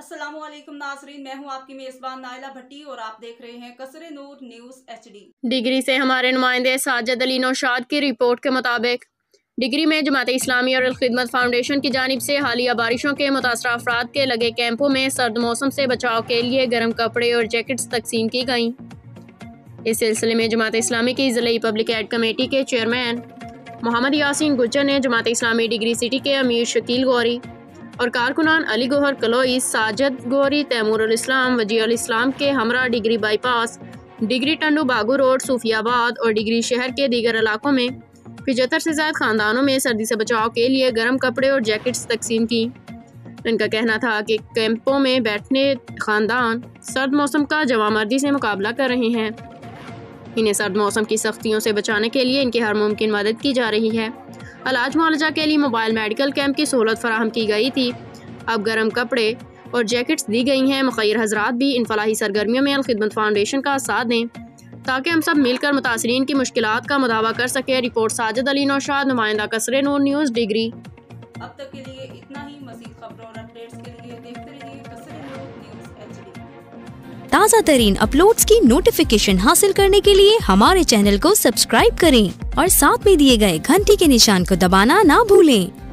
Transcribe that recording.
अस्सलामुअलैकुम नाज़रीन, मैं हूं आपकी मेज़बान नाइला भट्टी और आप देख रहे हैं कसरे नूर न्यूज़ HD। डिग्री से हमारे नुमाइंदे साजिद अली नौशाद की रिपोर्ट के मुताबिक डिग्री में जमात इस्लामी और खिदमत फाउंडेशन की जानिब से हालिया बारिशों के मुतासरा अफराद के लगे कैंपों में सर्द मौसम से बचाव के लिए गर्म कपड़े और जैकेट्स तकसीम की गईं। इस सिलसिले में जमात इस्लामी की ज़िले पब्लिक एड कमेटी के चेयरमैन मोहम्मद यासीन गुज्जर ने जमात इस्लामी डिग्री सिटी के अमीर शकील गौरी और कारकुनान अली गोहर कलोई, साजिद गौरी, तैमूरुल इस्लाम, वजीउल इस्लाम के हमरा degree bypass, degree Tando बागू road, सूफियाबाद और डिग्री शहर के दीगर इलाकों में 75 से ज़्यादा ख़ानदानों में सर्दी से बचाव के लिए गर्म कपड़े और जैकेट्स तकसीम की। इनका कहना था कि कैंपों में बैठने ख़ानदान सर्द मौसम का जवामर्दी से मुकाबला कर रहे हैं। इन्हें सर्द मौसम की सख्तियों से बचाने के लिए इनकी हर मुमकिन मदद की जा रही है। इलाज मुआलजा के लिए मोबाइल मेडिकल कैंप की सहूलत फराहम की गई थी। अब गर्म कपड़े और जैकेट्स दी गई हैं। मुखैर हजरात भी इन फलाही सरगर्मियों में अल खिदमत फाउंडेशन का साथ दें ताकि हम सब मिलकर मुतासरीन की मुश्किलात का मुदावा कर सकें। रिपोर्ट साजिद अली नौशाद, नुमाइंदा कसरे नूर न्यूज़ डिग्री। अब तक के लिए इतना ही। मज़ीद खबरों और अपडेट्स के लिए देखते रहिए कसरे नूर न्यूज़ HD। ताज़ा तरीन अपलोड्स की नोटिफिकेशन हासिल करने के लिए हमारे चैनल को सब्सक्राइब करें और साथ में दिए गए घंटी के निशान को दबाना ना भूलें।